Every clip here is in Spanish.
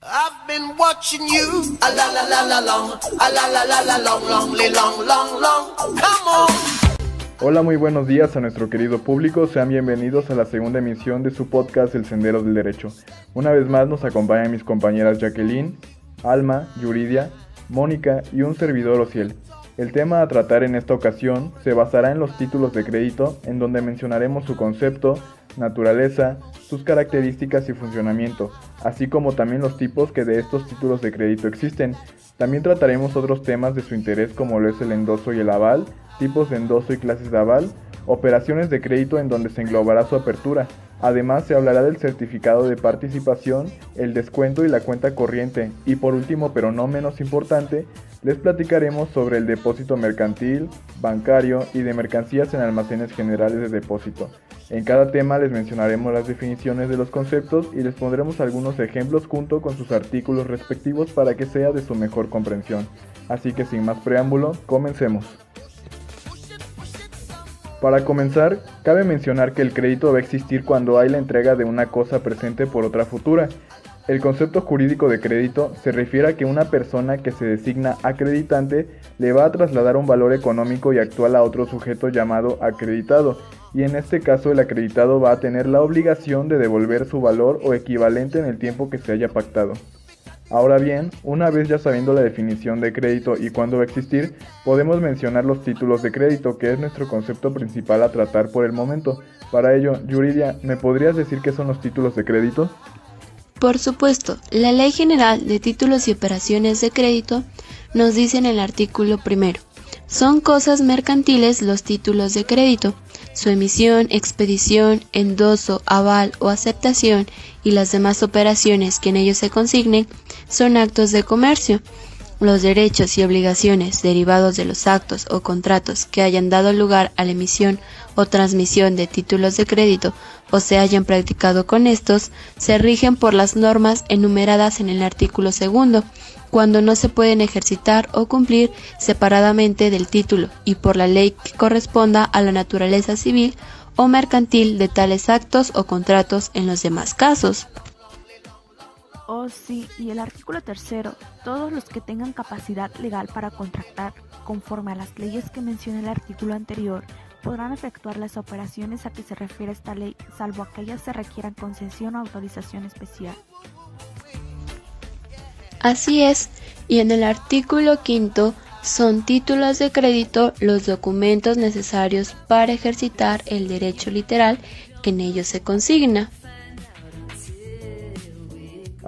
I've been watching you, a la la la la long, a la la la la long, long, come on. Hola, muy buenos días a nuestro querido público, sean bienvenidos a la segunda emisión de su podcast El Sendero del Derecho. Una vez más nos acompañan mis compañeras Jacqueline, Alma, Yuridia, Mónica y un servidor Ociel. El tema a tratar en esta ocasión se basará en los títulos de crédito, en donde mencionaremos su concepto, naturaleza, sus características y funcionamiento, así como también los tipos que de estos títulos de crédito existen. También trataremos otros temas de su interés como lo es el endoso y el aval, tipos de endoso y clases de aval, operaciones de crédito en donde se englobará su apertura. Además se hablará del certificado de participación, el descuento y la cuenta corriente. Y por último, pero no menos importante, les platicaremos sobre el depósito mercantil, bancario y de mercancías en almacenes generales de depósito. En cada tema les mencionaremos las definiciones de los conceptos y les pondremos algunos ejemplos junto con sus artículos respectivos para que sea de su mejor comprensión. Así que sin más preámbulo, comencemos. Para comenzar, cabe mencionar que el crédito va a existir cuando hay la entrega de una cosa presente por otra futura. El concepto jurídico de crédito se refiere a que una persona que se designa acreditante le va a trasladar un valor económico y actual a otro sujeto llamado acreditado, y en este caso el acreditado va a tener la obligación de devolver su valor o equivalente en el tiempo que se haya pactado. Ahora bien, una vez ya sabiendo la definición de crédito y cuándo va a existir, podemos mencionar los títulos de crédito, que es nuestro concepto principal a tratar por el momento. Para ello, Yuridia, ¿me podrías decir qué son los títulos de crédito? Por supuesto, la Ley General de Títulos y Operaciones de Crédito nos dice en el artículo 1: son cosas mercantiles los títulos de crédito. Su emisión, expedición, endoso, aval o aceptación y las demás operaciones que en ellos se consignen son actos de comercio. Los derechos y obligaciones derivados de los actos o contratos que hayan dado lugar a la emisión o transmisión de títulos de crédito o se hayan practicado con estos, se rigen por las normas enumeradas en el artículo 2, cuando no se pueden ejercitar o cumplir separadamente del título y por la ley que corresponda a la naturaleza civil o mercantil de tales actos o contratos en los demás casos. Oh sí, y el artículo 3, todos los que tengan capacidad legal para contratar, conforme a las leyes que menciona el artículo anterior, podrán efectuar las operaciones a que se refiere esta ley, salvo aquellas que requieran concesión o autorización especial. Así es, y en el artículo 5 son títulos de crédito los documentos necesarios para ejercitar el derecho literal que en ellos se consigna.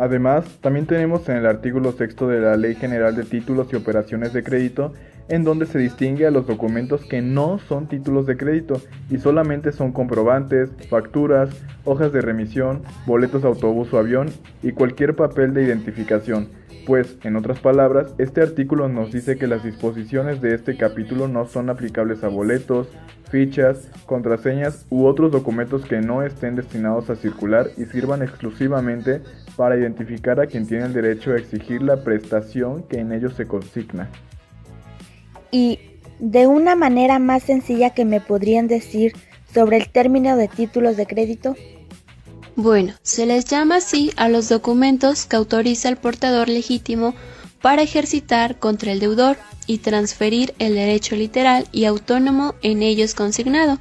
Además, también tenemos en el artículo 6 de la Ley General de Títulos y Operaciones de Crédito, en donde se distingue a los documentos que no son títulos de crédito y solamente son comprobantes, facturas, hojas de remisión, boletos de autobús o avión y cualquier papel de identificación. Pues, en otras palabras, este artículo nos dice que las disposiciones de este capítulo no son aplicables a boletos, fichas, contraseñas u otros documentos que no estén destinados a circular y sirvan exclusivamente para identificar a quien tiene el derecho a exigir la prestación que en ellos se consigna. Y, de una manera más sencilla, que me podrían decir sobre el término de títulos de crédito. Bueno, se les llama así a los documentos que autoriza el portador legítimo para ejercitar contra el deudor y transferir el derecho literal y autónomo en ellos consignado.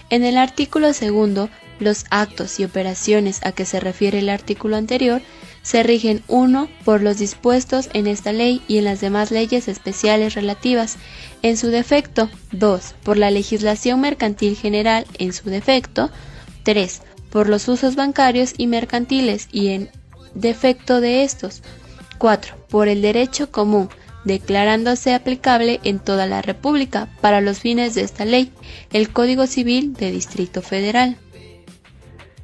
En el artículo 2, los actos y operaciones a que se refiere el artículo anterior se rigen 1. Por los dispuestos en esta ley y en las demás leyes especiales relativas, en su defecto; 2. Por la legislación mercantil general, en su defecto; 3. Por los usos bancarios y mercantiles y en defecto de estos; 4. Por el derecho común, declarándose aplicable en toda la República para los fines de esta ley, el Código Civil de Distrito Federal.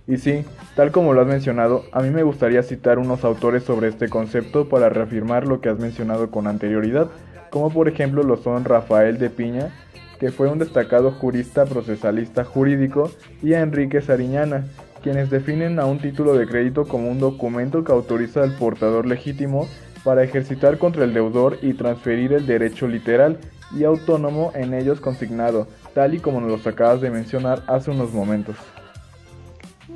Y sí, tal como lo has mencionado, a mí me gustaría citar unos autores sobre este concepto para reafirmar lo que has mencionado con anterioridad, como por ejemplo lo son Rafael de Piña, que fue un destacado jurista procesalista jurídico, y a Enrique Sariñana, quienes definen a un título de crédito como un documento que autoriza al portador legítimo para ejercitar contra el deudor y transferir el derecho literal y autónomo en ellos consignado, tal y como nos lo acabas de mencionar hace unos momentos.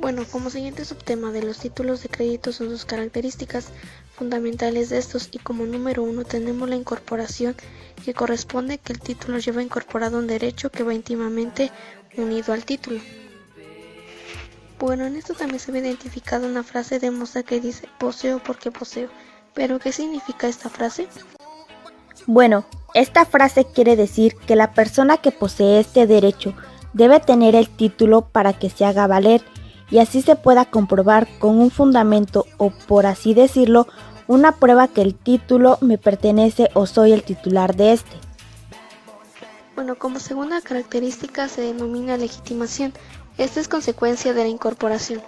Bueno, como siguiente subtema de los títulos de crédito son sus características fundamentales de estos, y como número 1 tenemos la incorporación, que corresponde que el título lleva incorporado un derecho que va íntimamente unido al título. Bueno, en esto también se ve identificada una frase de Mozart que dice poseo porque poseo. ¿Pero qué significa esta frase? Bueno, esta frase quiere decir que la persona que posee este derecho debe tener el título para que se haga valer y así se pueda comprobar con un fundamento o, por así decirlo, una prueba que el título me pertenece o soy el titular de este. Bueno, como segunda característica se denomina legitimación. Esta es consecuencia de la incorporación.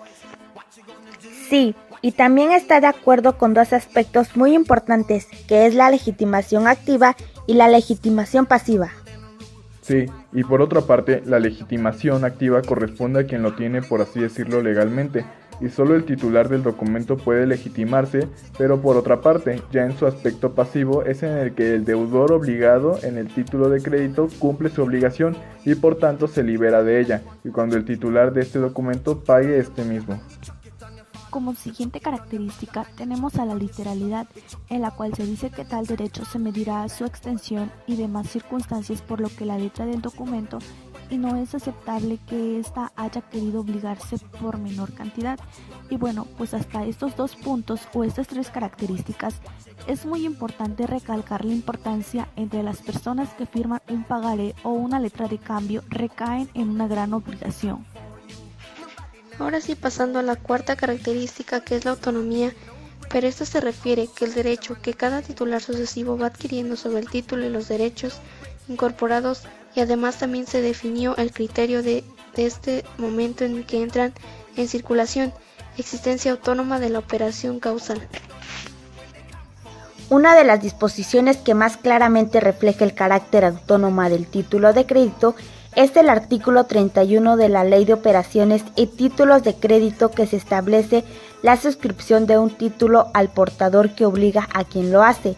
Sí, y también está de acuerdo con dos aspectos muy importantes, que es la legitimación activa y la legitimación pasiva. Sí, y por otra parte, la legitimación activa corresponde a quien lo tiene, por así decirlo, legalmente, y solo el titular del documento puede legitimarse, pero por otra parte, ya en su aspecto pasivo es en el que el deudor obligado en el título de crédito cumple su obligación y por tanto se libera de ella, y cuando el titular de este documento pague este mismo. Como siguiente característica tenemos a la literalidad, en la cual se dice que tal derecho se medirá a su extensión y demás circunstancias por lo que la letra del documento, y no es aceptable que ésta haya querido obligarse por menor cantidad. Y bueno, pues hasta estos dos puntos o estas tres características es muy importante recalcar la importancia entre las personas que firman un pagaré o una letra de cambio recaen en una gran obligación. Ahora sí, pasando a la cuarta característica, que es la autonomía, pero esta se refiere que el derecho que cada titular sucesivo va adquiriendo sobre el título y los derechos incorporados, y además también se definió el criterio de este momento en el que entran en circulación, existencia autónoma de la operación causal. Una de las disposiciones que más claramente refleja el carácter autónomo del título de crédito es el artículo 31 de la Ley de Operaciones y Títulos de Crédito, que se establece la suscripción de un título al portador que obliga a quien lo hace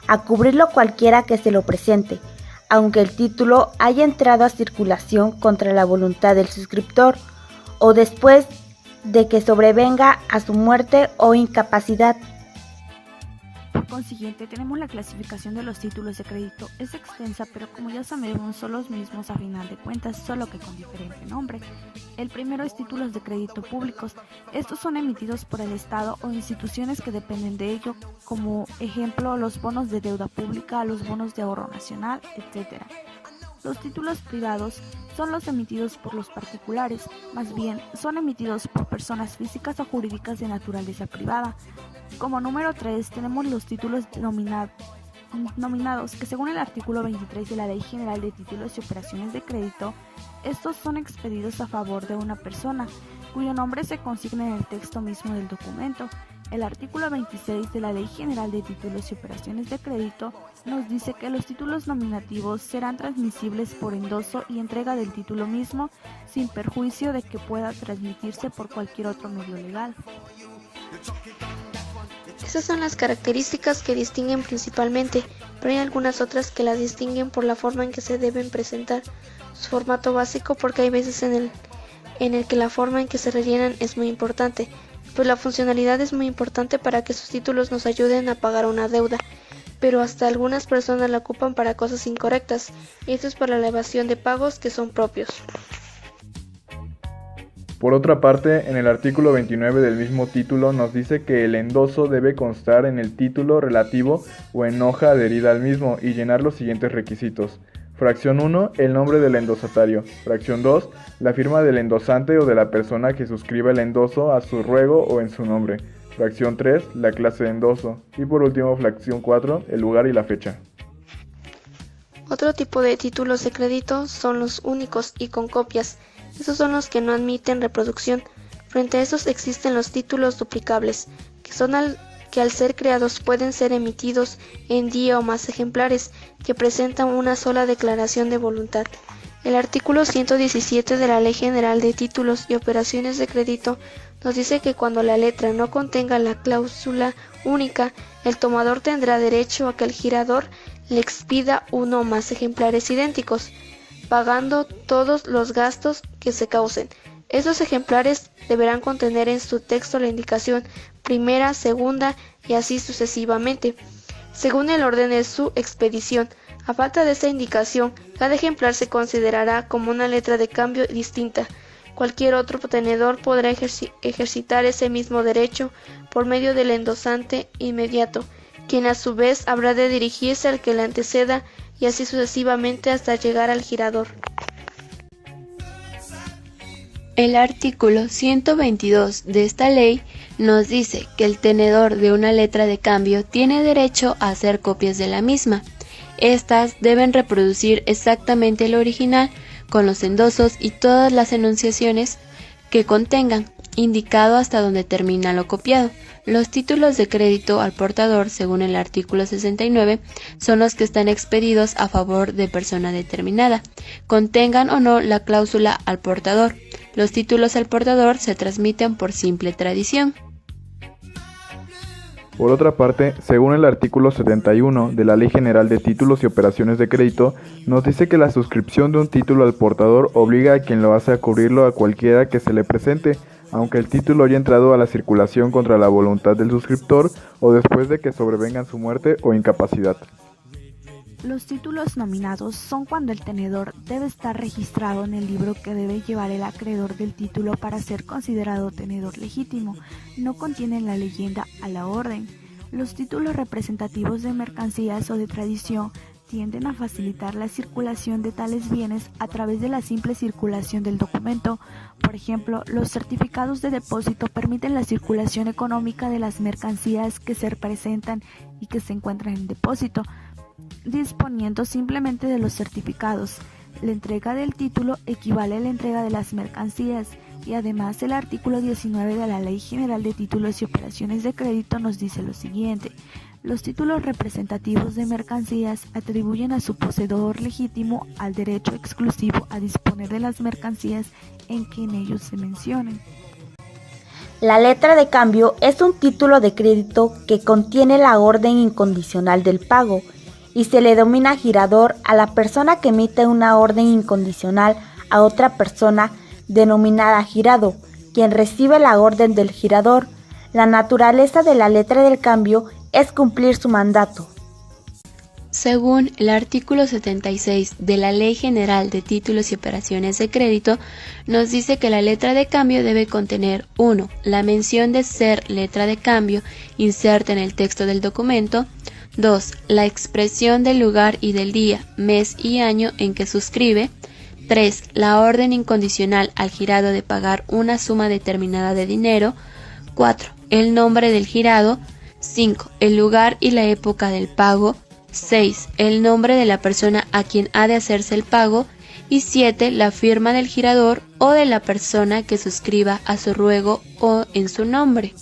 a cubrirlo cualquiera que se lo presente, aunque el título haya entrado a circulación contra la voluntad del suscriptor o después de que sobrevenga a su muerte o incapacidad. Por consiguiente, tenemos la clasificación de los títulos de crédito. Es extensa, pero como ya sabemos, son los mismos a final de cuentas, solo que con diferente nombre. El primero es títulos de crédito públicos. Estos son emitidos por el Estado o instituciones que dependen de ello, como ejemplo los bonos de deuda pública, los bonos de ahorro nacional, etc. Los títulos privados son los emitidos por los particulares, más bien son emitidos por personas físicas o jurídicas de naturaleza privada. Como número 3 tenemos los títulos nominados, que según el artículo 23 de la Ley General de Títulos y Operaciones de Crédito, estos son expedidos a favor de una persona, cuyo nombre se consigna en el texto mismo del documento. El artículo 26 de la Ley General de Títulos y Operaciones de Crédito nos dice que los títulos nominativos serán transmisibles por endoso y entrega del título mismo, sin perjuicio de que pueda transmitirse por cualquier otro medio legal. Esas son las características que distinguen principalmente, pero hay algunas otras que las distinguen por la forma en que se deben presentar. Su formato básico, porque hay veces en el que la forma en que se rellenan es muy importante, pues la funcionalidad es muy importante para que sus títulos nos ayuden a pagar una deuda, pero hasta algunas personas la ocupan para cosas incorrectas, y esto es para la evasión de pagos que son propios. Por otra parte, en el artículo 29 del mismo título nos dice que el endoso debe constar en el título relativo o en hoja adherida al mismo y llenar los siguientes requisitos. Fracción 1, el nombre del endosatario. Fracción 2, la firma del endosante o de la persona que suscriba el endoso a su ruego o en su nombre. Fracción 3, la clase de endoso. Y por último, fracción 4, el lugar y la fecha. Otro tipo de títulos de crédito son los únicos y con copias. Estos son los que no admiten reproducción. Frente a estos existen los títulos duplicables, que al ser creados pueden ser emitidos en día o más ejemplares, que presentan una sola declaración de voluntad. El artículo 117 de la Ley General de Títulos y Operaciones de Crédito nos dice que cuando la letra no contenga la cláusula única, el tomador tendrá derecho a que el girador le expida uno o más ejemplares idénticos, pagando todos los gastos que se causen. Estos ejemplares deberán contener en su texto la indicación primera, segunda y así sucesivamente, según el orden de su expedición. A falta de esta indicación, cada ejemplar se considerará como una letra de cambio distinta. Cualquier otro tenedor podrá ejercitar ese mismo derecho por medio del endosante inmediato, quien a su vez habrá de dirigirse al que le anteceda y así sucesivamente hasta llegar al girador. El artículo 122 de esta ley nos dice que el tenedor de una letra de cambio tiene derecho a hacer copias de la misma. Estas deben reproducir exactamente el original con los endosos y todas las enunciaciones que contengan, indicado hasta donde termina lo copiado. Los títulos de crédito al portador, según el artículo 69, son los que están expedidos a favor de persona determinada, contengan o no la cláusula al portador. Los títulos al portador se transmiten por simple tradición. Por otra parte, según el artículo 71 de la Ley General de Títulos y Operaciones de Crédito, nos dice que la suscripción de un título al portador obliga a quien lo hace a cubrirlo a cualquiera que se le presente, aunque el título haya entrado a la circulación contra la voluntad del suscriptor o después de que sobrevengan su muerte o incapacidad. Los títulos nominados son cuando el tenedor debe estar registrado en el libro que debe llevar el acreedor del título para ser considerado tenedor legítimo. No contienen la leyenda a la orden. Los títulos representativos de mercancías o de tradición tienden a facilitar la circulación de tales bienes a través de la simple circulación del documento. Por ejemplo, los certificados de depósito permiten la circulación económica de las mercancías que se representan y que se encuentran en depósito, disponiendo simplemente de los certificados. La entrega del título equivale a la entrega de las mercancías y además el artículo 19 de la Ley General de Títulos y Operaciones de Crédito nos dice lo siguiente: los títulos representativos de mercancías atribuyen a su poseedor legítimo al derecho exclusivo a disponer de las mercancías en que en ellos se mencionen. La letra de cambio es un título de crédito que contiene la orden incondicional del pago y se le denomina girador a la persona que emite una orden incondicional a otra persona denominada girado, quien recibe la orden del girador. La naturaleza de la letra del cambio es cumplir su mandato. Según el artículo 76 de la Ley General de Títulos y Operaciones de Crédito, nos dice que la letra de cambio debe contener 1. La mención de ser letra de cambio inserta en el texto del documento. 2. La expresión del lugar y del día, mes y año en que suscribe. 3. La orden incondicional al girado de pagar una suma determinada de dinero. 4. El nombre del girado. 5. El lugar y la época del pago. 6. El nombre de la persona a quien ha de hacerse el pago. Y 7. La firma del girador o de la persona que suscriba a su ruego o en su nombre.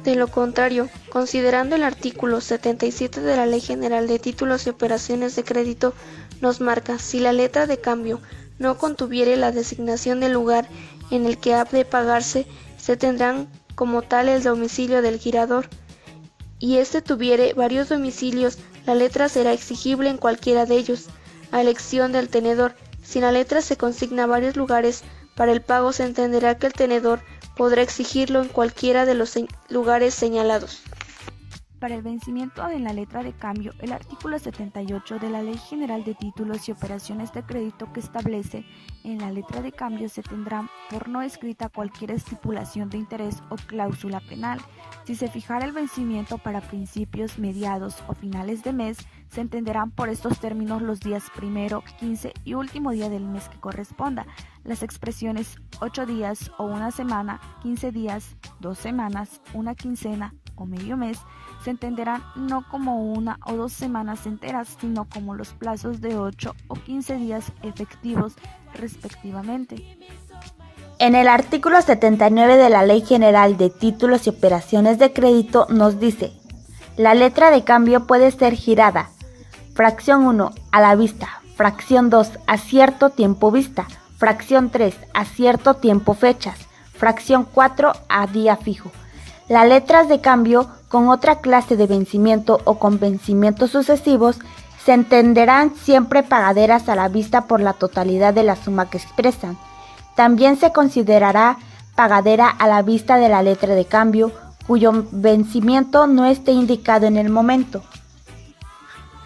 De lo contrario, considerando el artículo 77 de la Ley General de Títulos y Operaciones de Crédito, nos marca: si la letra de cambio no contuviere la designación del lugar en el que ha de pagarse, se tendrán como tal el domicilio del girador, y éste tuviere varios domicilios, la letra será exigible en cualquiera de ellos, a elección del tenedor. Si la letra se consigna a varios lugares para el pago, se entenderá que el tenedor podrá exigirlo en cualquiera de los lugares señalados. Para el vencimiento de la letra de cambio, el artículo 78 de la Ley General de Títulos y Operaciones de Crédito que establece en la letra de cambio se tendrá por no escrita cualquier estipulación de interés o cláusula penal. Si se fijara el vencimiento para principios, mediados o finales de mes, se entenderán por estos términos los días primero, 15 y último día del mes que corresponda. Las expresiones 8 días o una semana, 15 días, 2 semanas, una quincena o medio mes se entenderán no como una o 2 semanas enteras, sino como los plazos de 8 o 15 días efectivos respectivamente. En el artículo 79 de la Ley General de Títulos y Operaciones de Crédito nos dice: la letra de cambio puede ser girada. Fracción 1, a la vista. Fracción 2, a cierto tiempo vista. Fracción 3, a cierto tiempo fechas. Fracción 4, a día fijo. Las letras de cambio con otra clase de vencimiento o con vencimientos sucesivos se entenderán siempre pagaderas a la vista por la totalidad de la suma que expresan. También se considerará pagadera a la vista de la letra de cambio, cuyo vencimiento no esté indicado en el momento.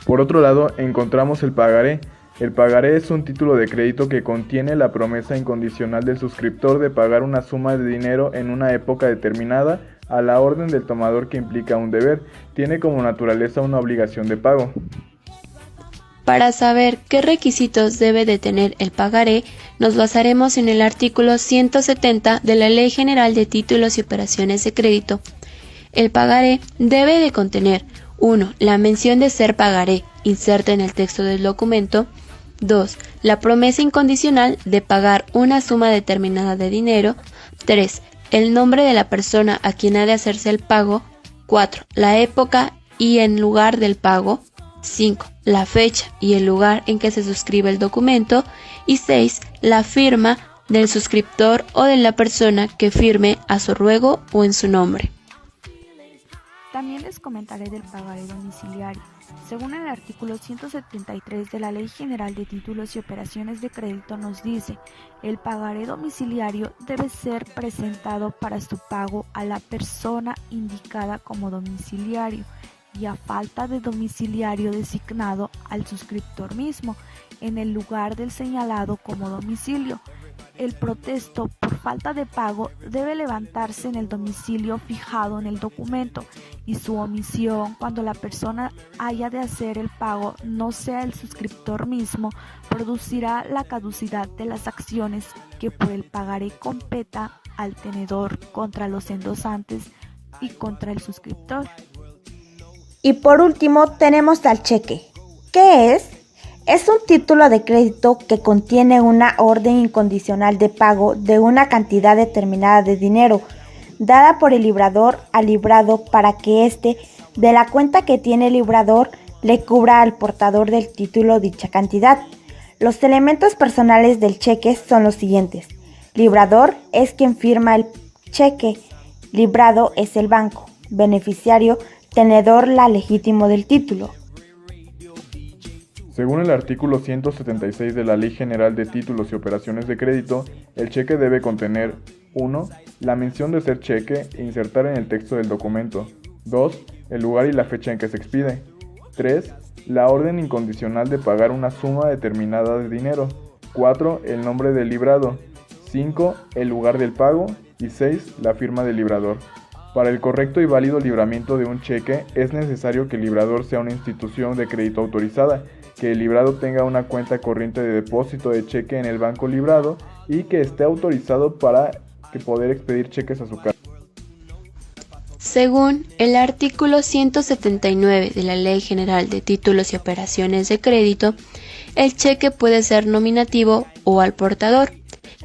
Por otro lado, encontramos el pagaré. El pagaré es un título de crédito que contiene la promesa incondicional del suscriptor de pagar una suma de dinero en una época determinada a la orden del tomador, que implica un deber. Tiene como naturaleza una obligación de pago. Para saber qué requisitos debe de tener el pagaré, nos basaremos en el artículo 170 de la Ley General de Títulos y Operaciones de Crédito. El pagaré debe de contener 1. La mención de ser pagaré, inserta en el texto del documento. 2. La promesa incondicional de pagar una suma determinada de dinero. 3. El nombre de la persona a quien ha de hacerse el pago. 4. La época y el lugar del pago. 5. La fecha y el lugar en que se suscribe el documento. Y 6. La firma del suscriptor o de la persona que firme a su ruego o en su nombre. También les comentaré del pagaré domiciliario. Según el artículo 173 de la Ley General de Títulos y Operaciones de Crédito nos dice, el pagaré domiciliario debe ser presentado para su pago a la persona indicada como domiciliario y a falta de domiciliario designado al suscriptor mismo en el lugar del señalado como domicilio. El protesto por falta de pago debe levantarse en el domicilio fijado en el documento y su omisión cuando la persona haya de hacer el pago no sea el suscriptor mismo producirá la caducidad de las acciones que por el pagaré competa al tenedor contra los endosantes y contra el suscriptor. Y por último tenemos al cheque. ¿Qué es? Es un título de crédito que contiene una orden incondicional de pago de una cantidad determinada de dinero, dada por el librador al librado para que éste, de la cuenta que tiene el librador, le cubra al portador del título dicha cantidad. Los elementos personales del cheque son los siguientes. Librador es quien firma el cheque, librado es el banco, beneficiario, tenedor la legítimo del título. Según el artículo 176 de la Ley General de Títulos y Operaciones de Crédito, el cheque debe contener 1. La mención de ser cheque e insertar en el texto del documento. 2. El lugar y la fecha en que se expide. 3. La orden incondicional de pagar una suma determinada de dinero. 4. El nombre del librado. 5. El lugar del pago. Y 6. La firma del librador. Para el correcto y válido libramiento de un cheque, es necesario que el librador sea una institución de crédito autorizada, que el librado tenga una cuenta corriente de depósito de cheque en el banco librado y que esté autorizado para poder expedir cheques a su casa. Según el artículo 179 de la Ley General de Títulos y Operaciones de Crédito, el cheque puede ser nominativo o al portador.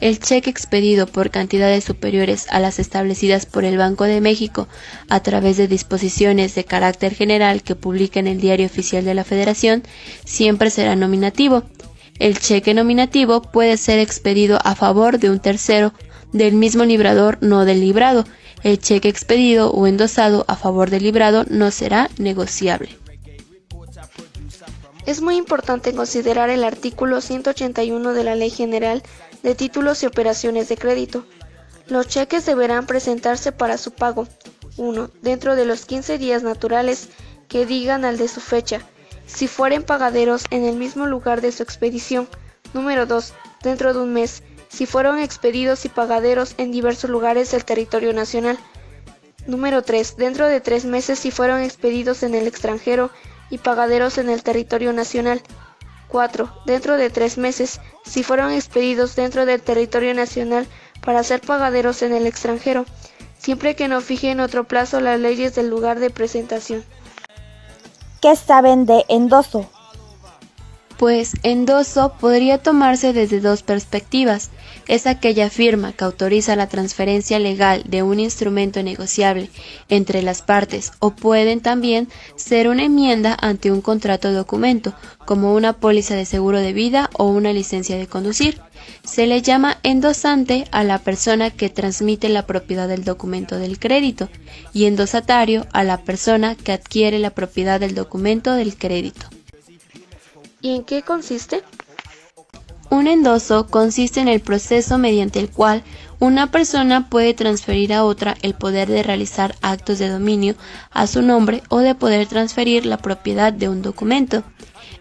El cheque expedido por cantidades superiores a las establecidas por el Banco de México a través de disposiciones de carácter general que publica en el Diario Oficial de la Federación siempre será nominativo. El cheque nominativo puede ser expedido a favor de un tercero del mismo librador, no del librado. El cheque expedido o endosado a favor del librado no será negociable. Es muy importante considerar el artículo 181 de la Ley General de Títulos y Operaciones de Crédito. Los cheques deberán presentarse para su pago. 1. Dentro de los 15 días naturales que digan al de su fecha, si fueren pagaderos en el mismo lugar de su expedición. Número 2. Dentro de un mes, si fueron expedidos y pagaderos en diversos lugares del territorio nacional. Número 3. Dentro de 3 meses si fueron expedidos en el extranjero y pagaderos en el territorio nacional. 4. Dentro de 3 meses, si fueron expedidos dentro del territorio nacional para ser pagaderos en el extranjero, siempre que no fijen otro plazo las leyes del lugar de presentación. ¿Qué saben de endoso? Pues endoso podría tomarse desde dos perspectivas. Es aquella firma que autoriza la transferencia legal de un instrumento negociable entre las partes, o pueden también ser una enmienda ante un contrato documento, como una póliza de seguro de vida o una licencia de conducir. Se le llama endosante a la persona que transmite la propiedad del documento del crédito y endosatario a la persona que adquiere la propiedad del documento del crédito. ¿Y en qué consiste? Un endoso consiste en el proceso mediante el cual una persona puede transferir a otra el poder de realizar actos de dominio a su nombre o de poder transferir la propiedad de un documento.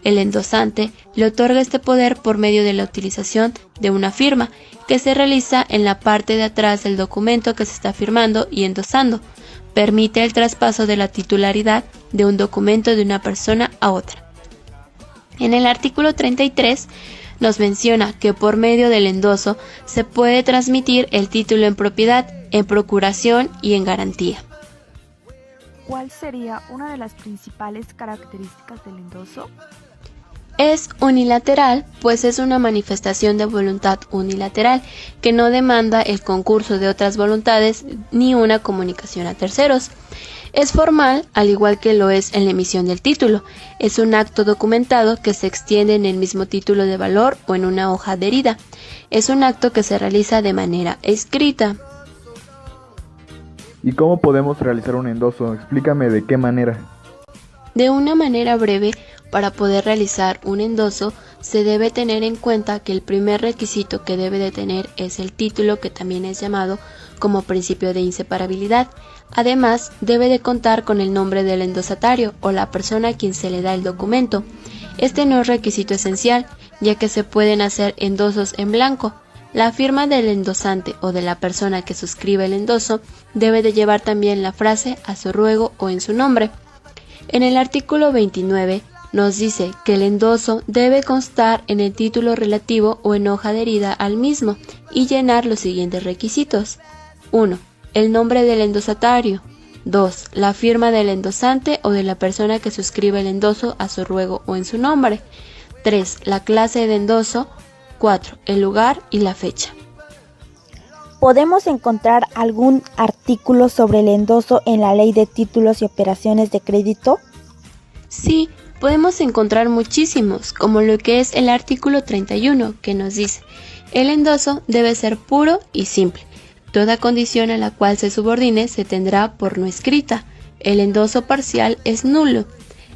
El endosante le otorga este poder por medio de la utilización de una firma, que se realiza en la parte de atrás del documento que se está firmando y endosando. Permite el traspaso de la titularidad de un documento de una persona a otra. En el artículo 33 nos menciona que por medio del endoso se puede transmitir el título en propiedad, en procuración y en garantía. ¿Cuál sería una de las principales características del endoso? Es unilateral, pues es una manifestación de voluntad unilateral que no demanda el concurso de otras voluntades ni una comunicación a terceros. Es formal, al igual que lo es en la emisión del título. Es un acto documentado que se extiende en el mismo título de valor o en una hoja adherida. Es un acto que se realiza de manera escrita. ¿Y cómo podemos realizar un endoso? Explícame de qué manera. De una manera breve, para poder realizar un endoso, se debe tener en cuenta que el primer requisito que debe de tener es el título, que también es llamado como principio de inseparabilidad. Además, debe de contar con el nombre del endosatario o la persona a quien se le da el documento. Este no es requisito esencial, ya que se pueden hacer endosos en blanco. La firma del endosante o de la persona que suscribe el endoso debe de llevar también la frase "a su ruego" o en su nombre. En el artículo 29 nos dice que el endoso debe constar en el título relativo o en hoja adherida al mismo y llenar los siguientes requisitos. 1. El nombre del endosatario. 2. La firma del endosante o de la persona que suscribe el endoso a su ruego o en su nombre. 3. La clase de endoso. 4. El lugar y la fecha. ¿Podemos encontrar algún artículo sobre el endoso en la Ley de Títulos y Operaciones de Crédito? Sí, podemos encontrar muchísimos, como lo que es el artículo 31, que nos dice: el endoso debe ser puro y simple. Toda condición a la cual se subordine se tendrá por no escrita. El endoso parcial es nulo.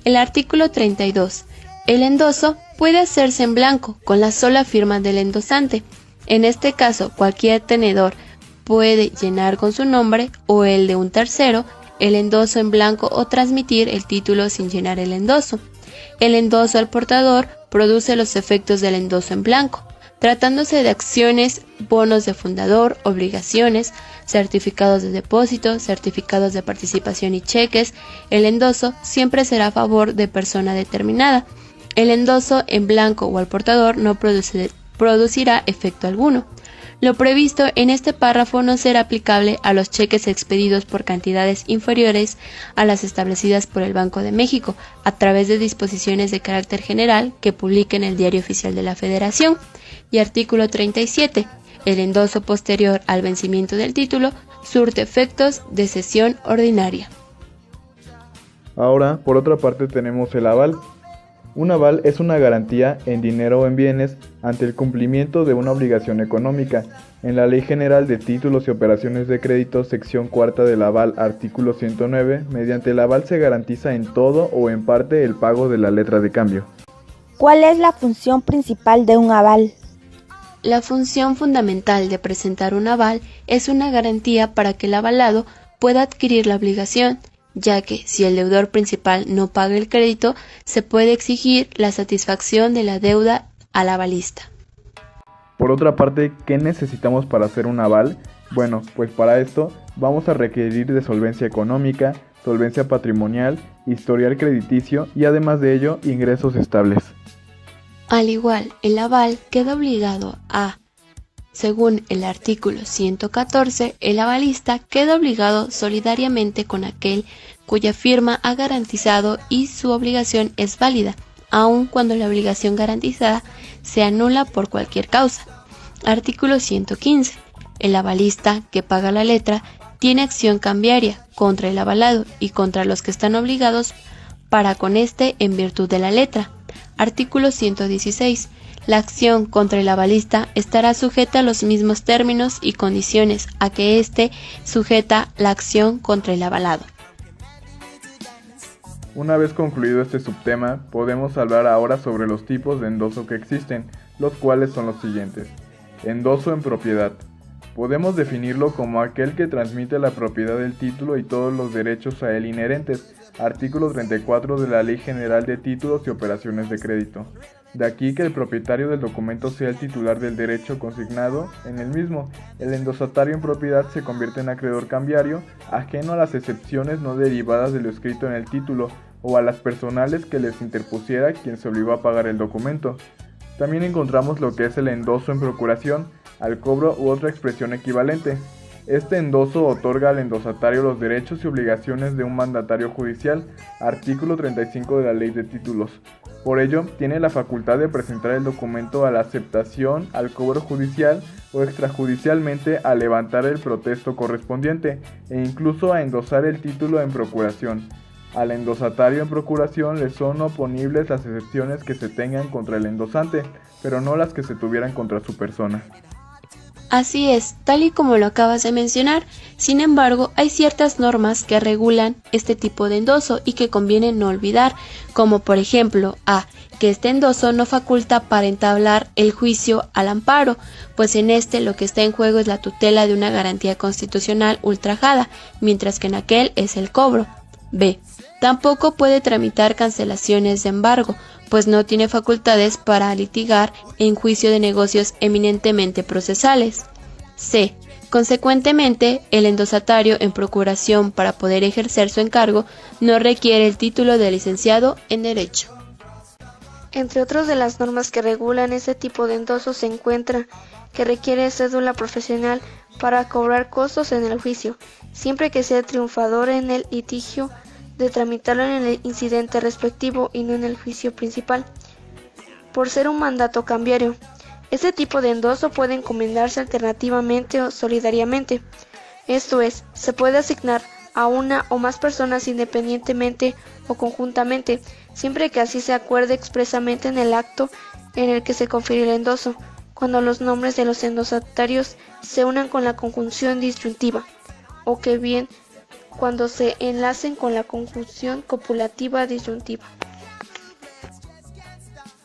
El artículo 32. El endoso puede hacerse en blanco, con la sola firma del endosante. En este caso, cualquier tenedor puede llenar con su nombre o el de un tercero el endoso en blanco o transmitir el título sin llenar el endoso. El endoso al portador produce los efectos del endoso en blanco. Tratándose de acciones, bonos de fundador, obligaciones, certificados de depósito, certificados de participación y cheques, el endoso siempre será a favor de persona determinada. El endoso en blanco o al portador no producirá efecto alguno. Lo previsto en este párrafo no será aplicable a los cheques expedidos por cantidades inferiores a las establecidas por el Banco de México a través de disposiciones de carácter general que publique en el Diario Oficial de la Federación. Y artículo 37. El endoso posterior al vencimiento del título surte efectos de cesión ordinaria. Ahora, por otra parte, tenemos el aval. Un aval es una garantía en dinero o en bienes ante el cumplimiento de una obligación económica. En la Ley General de Títulos y Operaciones de Crédito, sección cuarta del aval, artículo 109, mediante el aval se garantiza en todo o en parte el pago de la letra de cambio. ¿Cuál es la función principal de un aval? La función fundamental de presentar un aval es una garantía para que el avalado pueda adquirir la obligación, ya que si el deudor principal no paga el crédito, se puede exigir la satisfacción de la deuda al avalista. Por otra parte, ¿qué necesitamos para hacer un aval? Bueno, pues para esto vamos a requerir de solvencia económica, solvencia patrimonial, historial crediticio y además de ello, ingresos estables. Al igual, el aval queda obligado a, según el artículo 114, el avalista queda obligado solidariamente con aquel cuya firma ha garantizado y su obligación es válida, aun cuando la obligación garantizada sea nula por cualquier causa. Artículo 115. El avalista que paga la letra tiene acción cambiaria contra el avalado y contra los que están obligados para con éste en virtud de la letra. Artículo 116. La acción contra el avalista estará sujeta a los mismos términos y condiciones a que éste sujeta la acción contra el avalado. Una vez concluido este subtema, podemos hablar ahora sobre los tipos de endoso que existen. los cuales son los siguientes. Endoso en propiedad. Podemos definirlo como aquel que transmite la propiedad del título y todos los derechos a él inherentes. Artículo 34 de la Ley General de Títulos y Operaciones de Crédito. De aquí que el propietario del documento sea el titular del derecho consignado en el mismo. El endosatario en propiedad se convierte en acreedor cambiario, ajeno a las excepciones no derivadas de lo escrito en el título o a las personales que les interpusiera quien se obligó a pagar el documento. También encontramos lo que es el endoso en procuración, al cobro u otra expresión equivalente. Este endoso otorga al endosatario los derechos y obligaciones de un mandatario judicial, artículo 35 de la Ley de Títulos. Por ello, tiene la facultad de presentar el documento a la aceptación, al cobro judicial o extrajudicialmente a levantar el protesto correspondiente e incluso a endosar el título en procuración. Al endosatario en procuración le son oponibles las excepciones que se tengan contra el endosante, pero no las que se tuvieran contra su persona. Así es, tal y como lo acabas de mencionar. Sin embargo, hay ciertas normas que regulan este tipo de endoso y que conviene no olvidar, como por ejemplo, que este endoso no faculta para entablar el juicio al amparo, pues en este lo que está en juego es la tutela de una garantía constitucional ultrajada, mientras que en aquel es el cobro. B. Tampoco puede tramitar cancelaciones de embargo, pues no tiene facultades para litigar en juicio de negocios eminentemente procesales. C. Consecuentemente, el endosatario en procuración para poder ejercer su encargo no requiere el título de licenciado en Derecho. Entre otras de las normas que regulan este tipo de endoso se encuentra que requiere cédula profesional para cobrar costos en el juicio, siempre que sea triunfador en el litigio, de tramitarlo en el incidente respectivo y no en el juicio principal. Por ser un mandato cambiario, este tipo de endoso puede encomendarse alternativamente o solidariamente. Esto es, se puede asignar a una o más personas independientemente o conjuntamente, siempre que así se acuerde expresamente en el acto en el que se confiere el endoso, cuando los nombres de los endosatarios se unan con la conjunción disyuntiva, o que bien cuando se enlacen con la conjunción copulativa disyuntiva.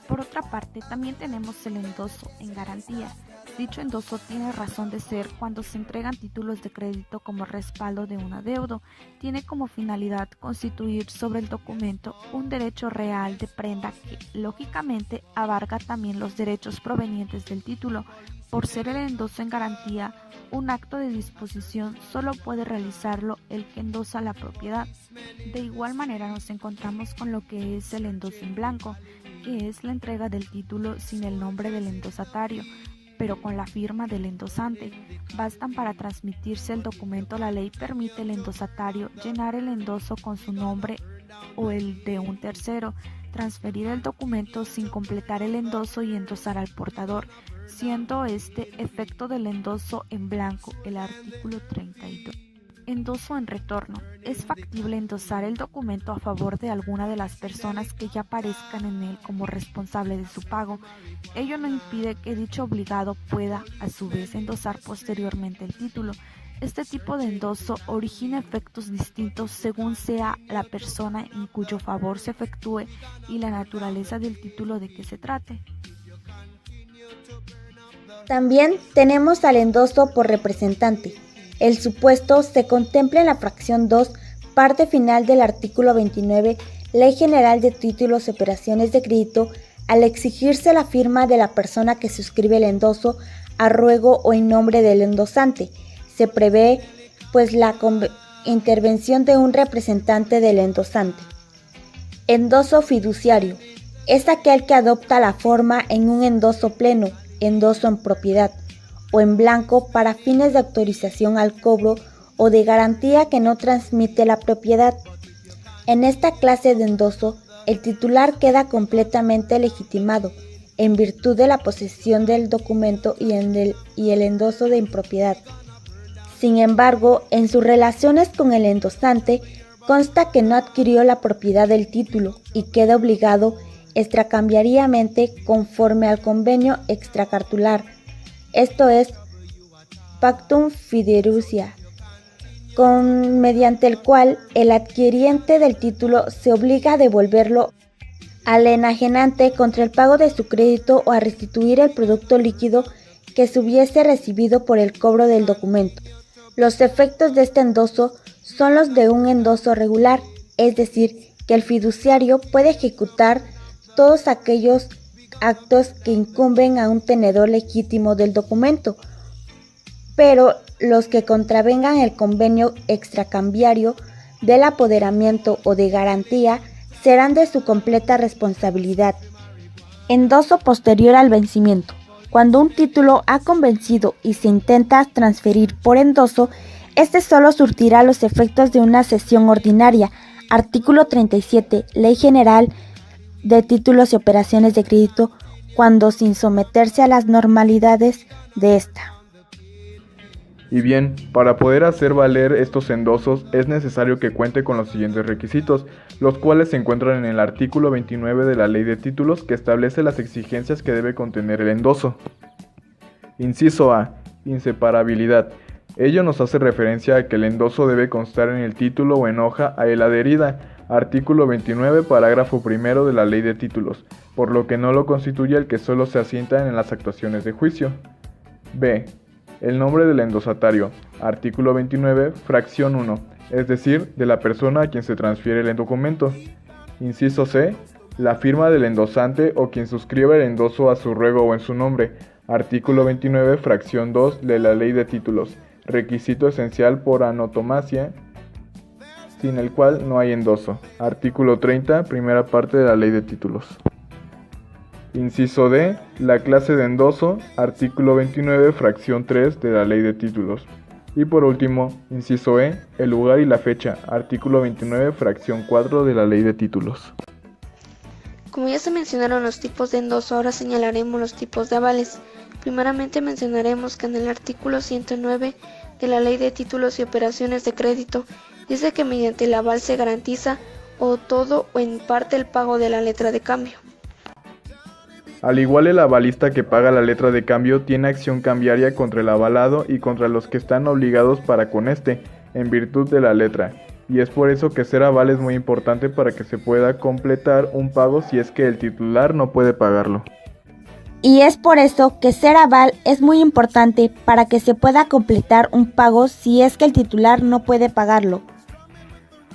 Por otra parte, también tenemos el endoso en garantía. Dicho endoso tiene razón de ser cuando se entregan títulos de crédito como respaldo de un adeudo. Tiene como finalidad constituir sobre el documento un derecho real de prenda que, lógicamente, abarca también los derechos provenientes del título. Por ser el endoso en garantía, un acto de disposición solo puede realizarlo el que endosa la propiedad. De igual manera nos encontramos con lo que es el endoso en blanco, que es la entrega del título sin el nombre del endosatario, pero con la firma del endosante. Bastan para transmitirse el documento. La ley permite al endosatario llenar el endoso con su nombre o el de un tercero, transferir el documento sin completar el endoso y endosar al portador, siendo este efecto del endoso en blanco el artículo 32. Endoso en retorno. Es factible endosar el documento a favor de alguna de las personas que ya aparezcan en él como responsable de su pago. Ello no impide que dicho obligado pueda, a su vez, endosar posteriormente el título. Este tipo de endoso origina efectos distintos según sea la persona en cuyo favor se efectúe y la naturaleza del título de que se trate. También tenemos al endoso por representante. El supuesto se contempla en la fracción 2, parte final del artículo 29, Ley General de Títulos y Operaciones de Crédito, al exigirse la firma de la persona que suscribe el endoso a ruego o en nombre del endosante. Se prevé, pues, la intervención de un representante del endosante. Endoso fiduciario. Es aquel que adopta la forma en un endoso pleno, endoso en propiedad, o en blanco para fines de autorización al cobro o de garantía que no transmite la propiedad. En esta clase de endoso, el titular queda completamente legitimado en virtud de la posesión del documento y el endoso de impropiedad. Sin embargo, en sus relaciones con el endosante consta que no adquirió la propiedad del título y queda obligado extracambiariamente conforme al convenio extracartular, esto es, Pactum Fiderucia, mediante el cual el adquiriente del título se obliga a devolverlo al enajenante contra el pago de su crédito o a restituir el producto líquido que se hubiese recibido por el cobro del documento. Los efectos de este endoso son los de un endoso regular, es decir, que el fiduciario puede ejecutar todos aquellos actos que incumben a un tenedor legítimo del documento, pero los que contravengan el convenio extracambiario del apoderamiento o de garantía serán de su completa responsabilidad. Endoso posterior al vencimiento. Cuando un título ha convencido y se intenta transferir por endoso, este solo surtirá los efectos de una cesión ordinaria. Artículo 37, Ley General de Títulos y Operaciones de Crédito, cuando sin someterse a las normalidades de esta. Y bien, para poder hacer valer estos endosos es necesario que cuente con los siguientes requisitos, los cuales se encuentran en el artículo 29 de la Ley de Títulos, que establece las exigencias que debe contener el endoso. Inciso A. Inseparabilidad. Ello nos hace referencia a que el endoso debe constar en el título o en hoja a él adherida, artículo 29, parágrafo primero de la Ley de Títulos, por lo que no lo constituye el que solo se asienta en las actuaciones de juicio. B. El nombre del endosatario, artículo 29, fracción 1, es decir, de la persona a quien se transfiere el documento. Inciso C. La firma del endosante o quien suscriba el endoso a su ruego o en su nombre, artículo 29, fracción 2 de la Ley de Títulos, requisito esencial por antonomasia, sin el cual no hay endoso, artículo 30, primera parte de la Ley de Títulos. Inciso D. La clase de endoso, artículo 29, fracción 3 de la Ley de Títulos. Y por último, inciso E. El lugar y la fecha, artículo 29, fracción 4 de la Ley de Títulos. Como ya se mencionaron los tipos de endoso, ahora señalaremos los tipos de avales. Primeramente mencionaremos que en el artículo 109 de la Ley de Títulos y Operaciones de Crédito dice que mediante el aval se garantiza o todo o en parte el pago de la letra de cambio. Al igual, el avalista que paga la letra de cambio tiene acción cambiaria contra el avalado y contra los que están obligados para con este, en virtud de la letra, y es por eso que ser aval es muy importante para que se pueda completar un pago si es que el titular no puede pagarlo. Y es por eso que ser aval es muy importante para que se pueda completar un pago si es que el titular no puede pagarlo.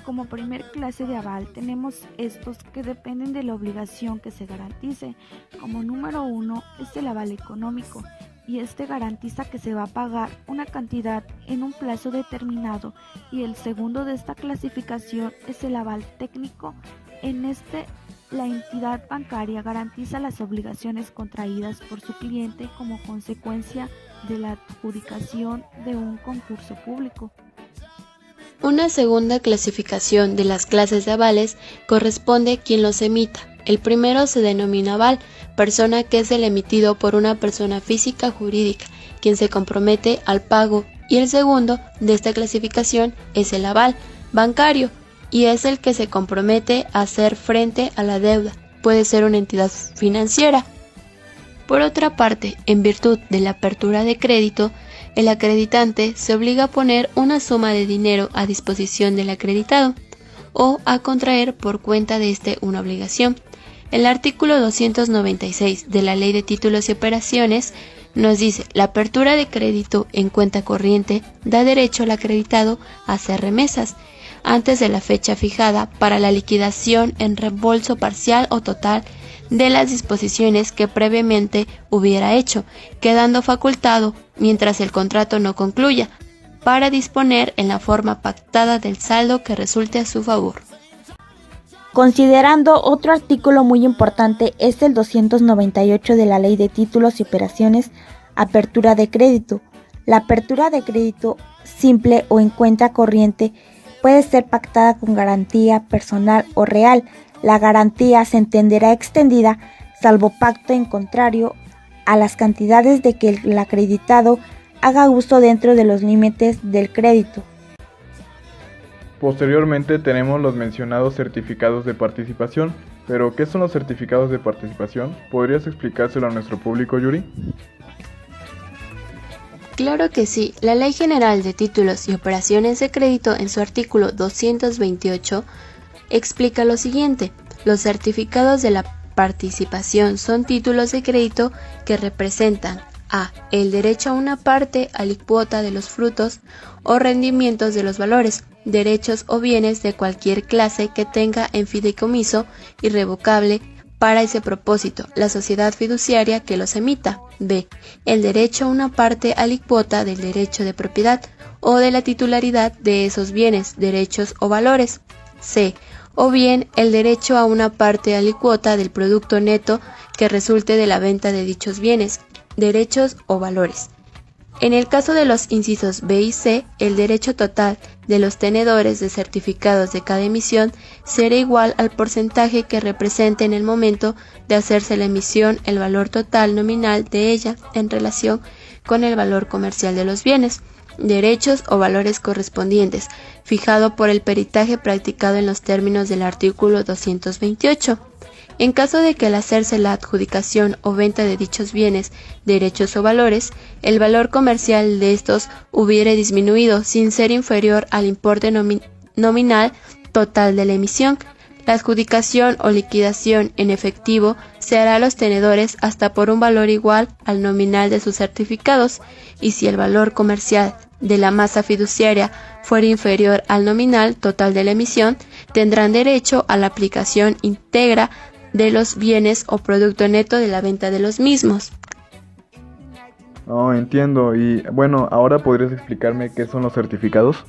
Como primer clase de aval tenemos estos que dependen de la obligación que se garantice. Como número 1 es el aval económico, y este garantiza que se va a pagar una cantidad en un plazo determinado, y el segundo de esta clasificación es el aval técnico. En este, la entidad bancaria garantiza las obligaciones contraídas por su cliente como consecuencia de la adjudicación de un concurso público. Una segunda clasificación de las clases de avales corresponde a quien los emita. El primero se denomina aval, persona que es el emitido por una persona física jurídica, quien se compromete al pago, y el segundo de esta clasificación es el aval bancario, y es el que se compromete a hacer frente a la deuda. Puede ser una entidad financiera. Por otra parte, en virtud de la apertura de crédito, el acreditante se obliga a poner una suma de dinero a disposición del acreditado o a contraer por cuenta de este una obligación. El artículo 296 de la Ley de Títulos y Operaciones nos dice: la apertura de crédito en cuenta corriente da derecho al acreditado a hacer remesas antes de la fecha fijada para la liquidación en reembolso parcial o total de las disposiciones que previamente hubiera hecho, quedando facultado, mientras el contrato no concluya, para disponer en la forma pactada del saldo que resulte a su favor. Considerando otro artículo muy importante es el 298 de la Ley de Títulos y Operaciones, apertura de crédito. La apertura de crédito simple o en cuenta corriente puede ser pactada con garantía personal o real. La garantía se entenderá extendida, salvo pacto en contrario, a las cantidades de que el acreditado haga uso dentro de los límites del crédito. Posteriormente tenemos los mencionados certificados de participación. Pero, ¿qué son los certificados de participación? ¿Podrías explicárselo a nuestro público, Yuri? Claro que sí. La Ley General de Títulos y Operaciones de Crédito, en su artículo 228, explica lo siguiente: Los certificados de la participación son títulos de crédito que representan a. el derecho a una parte alícuota de los frutos o rendimientos de los valores, derechos o bienes de cualquier clase que tenga en fideicomiso irrevocable para ese propósito la sociedad fiduciaria que los emita. B. el derecho a una parte alícuota del derecho de propiedad o de la titularidad de esos bienes, derechos o valores. C. o bien el derecho a una parte alícuota del producto neto que resulte de la venta de dichos bienes, derechos o valores. En el caso de los incisos B y C, el derecho total de los tenedores de certificados de cada emisión será igual al porcentaje que represente en el momento de hacerse la emisión el valor total nominal de ella en relación con el valor comercial de los bienes, derechos o valores correspondientes, fijado por el peritaje practicado en los términos del artículo 228. En caso de que al hacerse la adjudicación o venta de dichos bienes, derechos o valores, el valor comercial de estos hubiere disminuido sin ser inferior al importe nominal total de la emisión, la adjudicación o liquidación en efectivo se hará a los tenedores hasta por un valor igual al nominal de sus certificados, y si el valor comercial de la masa fiduciaria fuera inferior al nominal total de la emisión, tendrán derecho a la aplicación íntegra de los bienes o producto neto de la venta de los mismos. Oh, entiendo. Y bueno, ahora podrías explicarme qué son los certificados.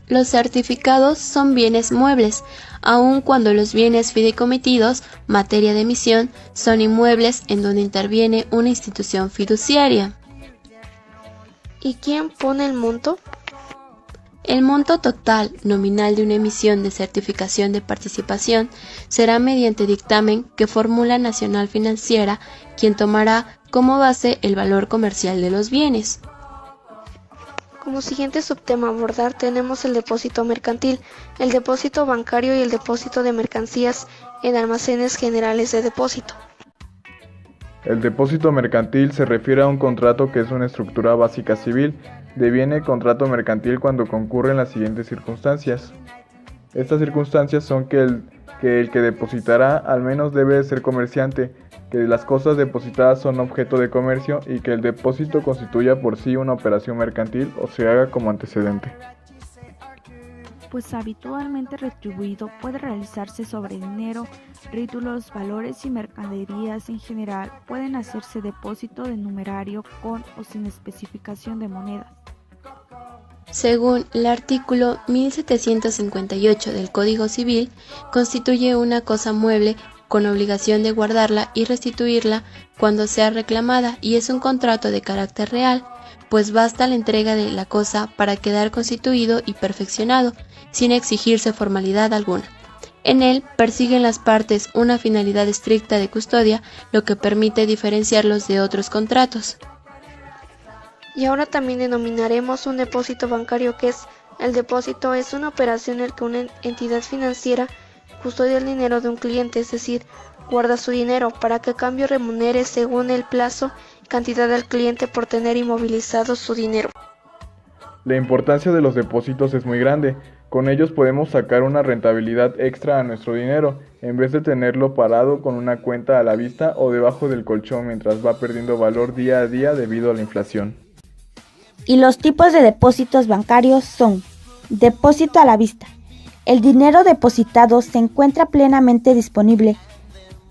Los certificados son bienes muebles, aun cuando los bienes fideicomitidos, materia de emisión, son inmuebles en donde interviene una institución fiduciaria. ¿Y quién pone el monto? El monto total nominal de una emisión de certificación de participación será mediante dictamen que formula Nacional Financiera, quien tomará como base el valor comercial de los bienes. Como siguiente subtema a abordar tenemos el depósito mercantil, el depósito bancario y el depósito de mercancías en almacenes generales de depósito. El depósito mercantil se refiere a un contrato que es una estructura básica civil. Deviene contrato mercantil cuando concurren las siguientes circunstancias. Estas circunstancias son que el que depositará al menos debe de ser comerciante, que las cosas depositadas son objeto de comercio y que el depósito constituya por sí una operación mercantil o se haga como antecedente. Pues habitualmente retribuido puede realizarse sobre dinero, títulos, valores y mercaderías en general. Pueden hacerse depósito de numerario con o sin especificación de monedas. Según el artículo 1758 del Código Civil, constituye una cosa mueble con obligación de guardarla y restituirla cuando sea reclamada y es un contrato de carácter real, pues basta la entrega de la cosa para quedar constituido y perfeccionado, sin exigirse formalidad alguna. En él persiguen las partes una finalidad estricta de custodia, lo que permite diferenciarlos de otros contratos. Y ahora también denominaremos un depósito bancario, que es el depósito es una operación en la que una entidad financiera custodia el dinero de un cliente, es decir, guarda su dinero para que a cambio remunere según el plazo y cantidad del cliente por tener inmovilizado su dinero. La importancia de los depósitos es muy grande. Con ellos podemos sacar una rentabilidad extra a nuestro dinero, en vez de tenerlo parado con una cuenta a la vista o debajo del colchón mientras va perdiendo valor día a día debido a la inflación. Y los tipos de depósitos bancarios son: depósito a la vista. El dinero depositado se encuentra plenamente disponible.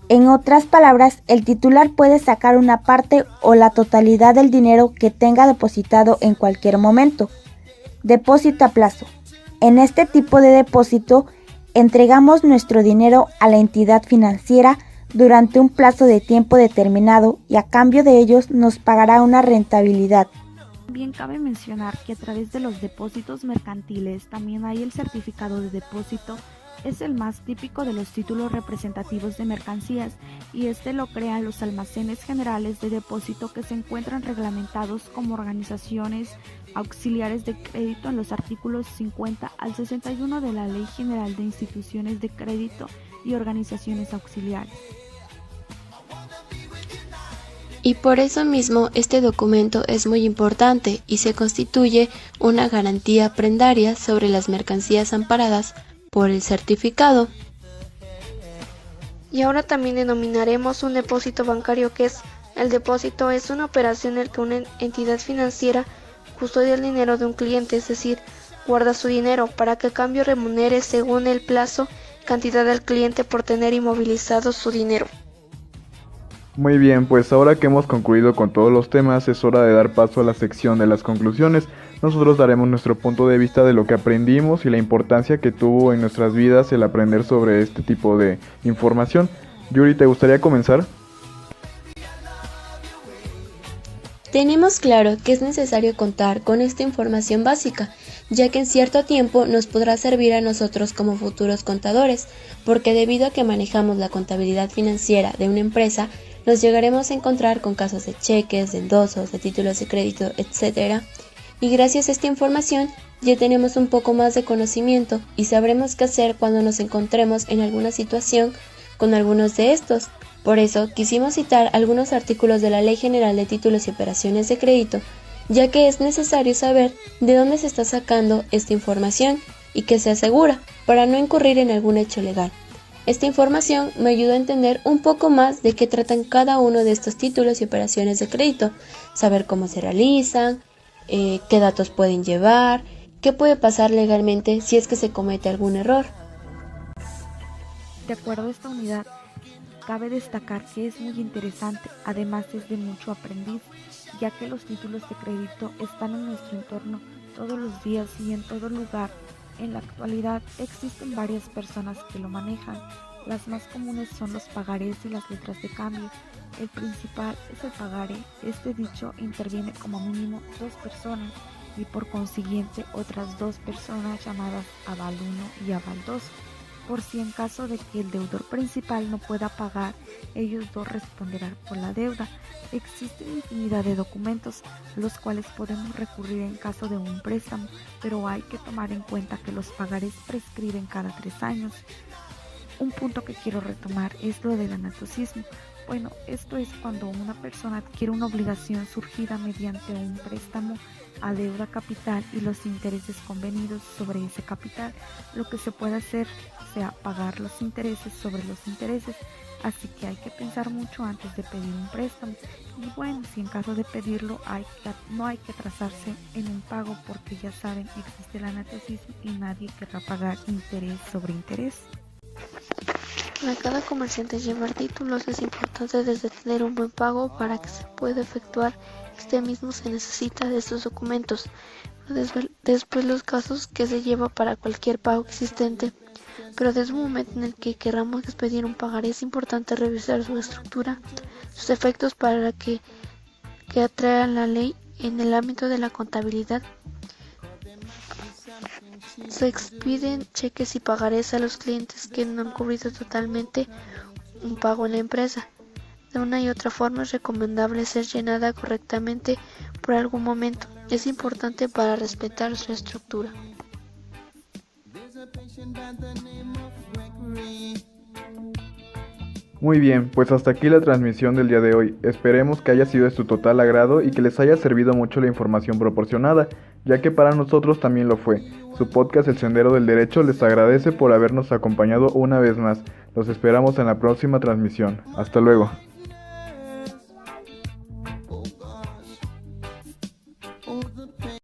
En otras palabras, el titular puede sacar una parte o la totalidad del dinero que tenga depositado en cualquier momento. Depósito a plazo. En este tipo de depósito, entregamos nuestro dinero a la entidad financiera durante un plazo de tiempo determinado y a cambio de ellos nos pagará una rentabilidad. También cabe mencionar que a través de los depósitos mercantiles también hay el certificado de depósito. Es el más típico de los títulos representativos de mercancías y este lo crean los almacenes generales de depósito, que se encuentran reglamentados como organizaciones auxiliares de crédito en los artículos 50 al 61 de la Ley General de Instituciones de Crédito y Organizaciones Auxiliares. Y por eso mismo este documento es muy importante y se constituye una garantía prendaria sobre las mercancías amparadas por el certificado. Y ahora también denominaremos un depósito bancario, que es el depósito es una operación en la que una entidad financiera custodia el dinero de un cliente, es decir, guarda su dinero para que a cambio remunere según el plazo y cantidad del cliente por tener inmovilizado su dinero. Muy bien, pues ahora que hemos concluido con todos los temas, es hora de dar paso a la sección de las conclusiones. Nosotros daremos nuestro punto de vista de lo que aprendimos y la importancia que tuvo en nuestras vidas el aprender sobre este tipo de información. Yuri, ¿te gustaría comenzar? Tenemos claro que es necesario contar con esta información básica, ya que en cierto tiempo nos podrá servir a nosotros como futuros contadores, porque debido a que manejamos la contabilidad financiera de una empresa, nos llegaremos a encontrar con casos de cheques, de endosos, de títulos de crédito, etc. Y gracias a esta información ya tenemos un poco más de conocimiento y sabremos qué hacer cuando nos encontremos en alguna situación con algunos de estos. Por eso quisimos citar algunos artículos de la Ley General de Títulos y Operaciones de Crédito, ya que es necesario saber de dónde se está sacando esta información y que sea segura para no incurrir en algún hecho legal. Esta información me ayudó a entender un poco más de qué tratan cada uno de estos títulos y operaciones de crédito, saber cómo se realizan, qué datos pueden llevar, qué puede pasar legalmente si es que se comete algún error. De acuerdo a esta unidad, cabe destacar que es muy interesante, además es de mucho aprendiz, ya que los títulos de crédito están en nuestro entorno todos los días y en todo lugar. En la actualidad existen varias personas que lo manejan. Las más comunes son los pagarés y las letras de cambio. El principal es el pagaré. Este dicho interviene como mínimo 2 personas y por consiguiente otras 2 personas llamadas aval 1 y aval 2. Por si en caso de que el deudor principal no pueda pagar, ellos dos responderán por la deuda. Existen infinidad de documentos, los cuales podemos recurrir en caso de un préstamo, pero hay que tomar en cuenta que los pagarés prescriben cada 3 años. Un punto que quiero retomar es lo del anatocismo. Bueno, esto es cuando una persona adquiere una obligación surgida mediante un préstamo a deuda capital y los intereses convenidos sobre ese capital. Lo que se puede hacer sea pagar los intereses sobre los intereses, así que hay que pensar mucho antes de pedir un préstamo. Y bueno, si en caso de pedirlo no hay que atrasarse en un pago, porque ya saben, existe el anatocismo y nadie querrá pagar interés sobre interés. Para cada comerciante llevar títulos es importante desde tener un buen pago para que se pueda efectuar este mismo se necesita de estos documentos. Después los casos que se lleva para cualquier pago existente. Pero desde un momento en el que queramos expedir un pagaré es importante revisar su estructura, sus efectos para que atraiga la ley en el ámbito de la contabilidad. Se expiden cheques y pagarés a los clientes que no han cubrido totalmente un pago en la empresa. De una y otra forma es recomendable ser llenada correctamente por algún momento. Es importante para respetar su estructura. Muy bien, pues hasta aquí la transmisión del día de hoy. Esperemos que haya sido de su total agrado y que les haya servido mucho la información proporcionada, ya que para nosotros también lo fue. Su podcast El Sendero del Derecho les agradece por habernos acompañado una vez más. Los esperamos en la próxima transmisión. Hasta luego.